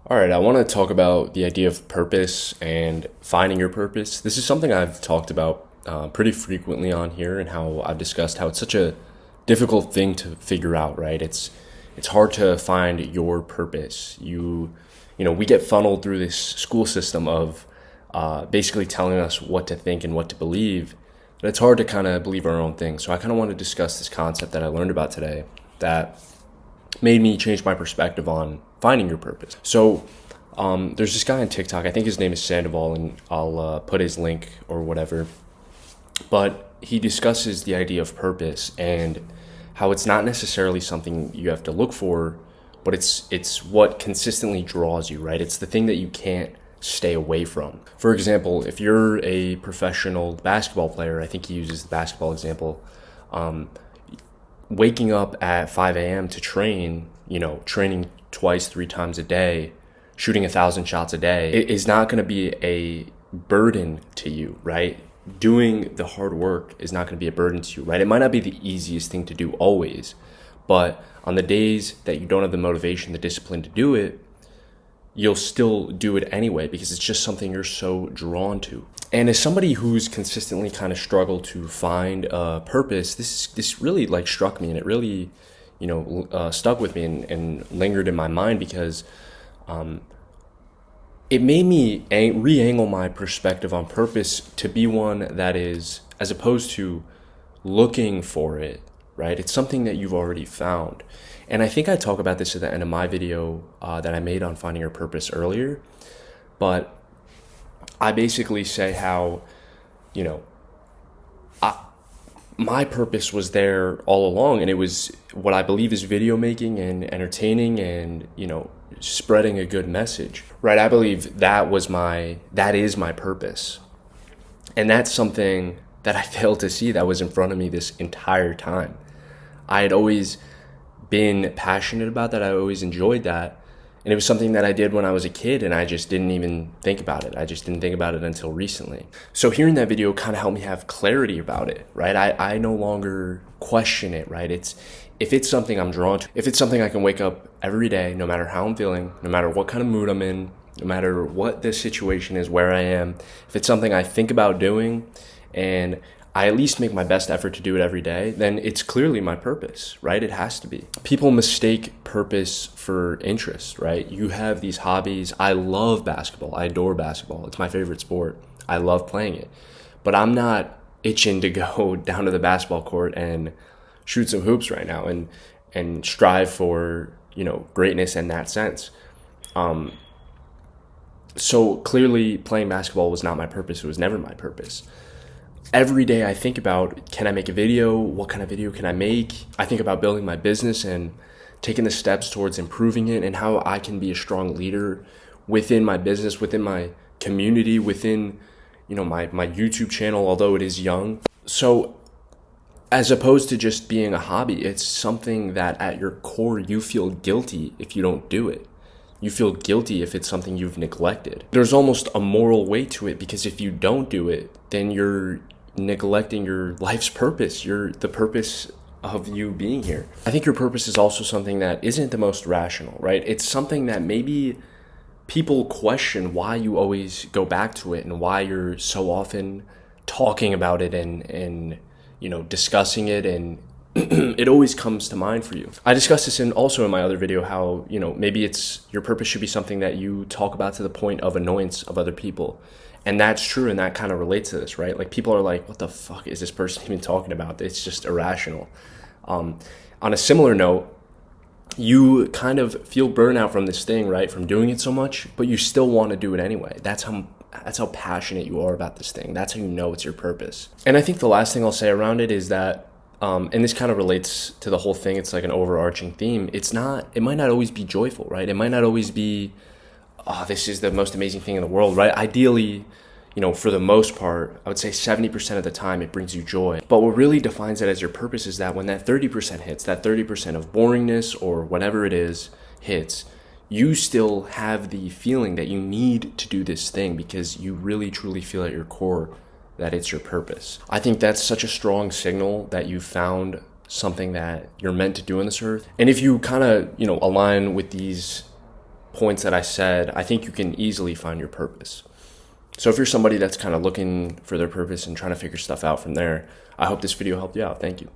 All right, I want to talk about the idea of purpose and finding your purpose. This is something I've talked about pretty frequently on here, and how I've discussed how it's such a difficult thing to figure out. Right? It's hard to find your purpose. We get funneled through this school system of basically telling us what to think and what to believe, but it's hard to kind of believe our own thing. So I kind of want to discuss this concept that I learned about today that made me change my perspective on finding your purpose. So there's this guy on TikTok, I think his name is Sandoval, and I'll put his link or whatever. But he discusses the idea of purpose and how it's not necessarily something you have to look for, but it's what consistently draws you, right? It's the thing that you can't stay away from. For example, if you're a professional basketball player, I think he uses the basketball example, waking up at 5 a.m. to train, training twice, 3 times a day, shooting 1,000 shots a day, it is not going to be a burden to you, right? Doing the hard work is not going to be a burden to you, right? It might not be the easiest thing to do always, but on the days that you don't have the motivation, the discipline to do it, you'll still do it anyway because it's just something you're so drawn to. And as somebody who's consistently kind of struggled to find a purpose, this really like struck me, and it really, stuck with me and lingered in my mind because it made me re-angle my perspective on purpose to be one that is, as opposed to looking for it, right? It's something that you've already found. And I think I talk about this at the end of my video that I made on finding your purpose earlier. But I basically say how, my purpose was there all along, and it was what I believe is video making and entertaining and, spreading a good message, right? I believe that is my purpose. And that's something that I failed to see that was in front of me this entire time. I had always been passionate about that. I always enjoyed that. And it was something that I did when I was a kid, and I just didn't even think about it. I just didn't think about it until recently. So hearing that video kind of helped me have clarity about it, right? I no longer question it, right? If it's something I'm drawn to, if it's something I can wake up every day, no matter how I'm feeling, no matter what kind of mood I'm in, no matter what the situation is, where I am, if it's something I think about doing and I at least make my best effort to do it every day, then it's clearly my purpose, right? It has to be. People mistake purpose for interest, right? You have these hobbies. I love basketball. I adore basketball. It's my favorite sport. I love playing it. But I'm not itching to go down to the basketball court and shoot some hoops right now and strive for, greatness in that sense. So clearly playing basketball was not my purpose. It was never my purpose. Every day I think about, can I make a video? What kind of video can I make? I think about building my business and taking the steps towards improving it, and how I can be a strong leader within my business, within my community, within, my YouTube channel, although it is young. So as opposed to just being a hobby, it's something that at your core, you feel guilty if you don't do it. You feel guilty if it's something you've neglected. There's almost a moral weight to it, because if you don't do it, then you're neglecting your life's purpose, the purpose of you being here. I think your purpose is also something that isn't the most rational, right? It's something that maybe people question why you always go back to it and why you're so often talking about it and discussing it, and it always comes to mind for you. I discussed this also in my other video, how, maybe your purpose should be something that you talk about to the point of annoyance of other people. And that's true, and that kind of relates to this, right? Like, people are like, what the fuck is this person even talking about? It's just irrational. On a similar note, you kind of feel burnout from this thing, right? From doing it so much, but you still want to do it anyway. That's how passionate you are about this thing. That's how you know it's your purpose. And I think the last thing I'll say around it is that, and this kind of relates to the whole thing, it's like an overarching theme. It might not always be joyful, right? It might not always be, this is the most amazing thing in the world, right? Ideally, for the most part, I would say 70% of the time it brings you joy. But what really defines it as your purpose is that when that 30% hits, that 30% of boringness or whatever it is hits, you still have the feeling that you need to do this thing because you really truly feel at your core that it's your purpose. I think that's such a strong signal that you found something that you're meant to do on this earth. And if you kind of, align with these points that I said, I think you can easily find your purpose. So if you're somebody that's kind of looking for their purpose and trying to figure stuff out from there, I hope this video helped you out. Thank you.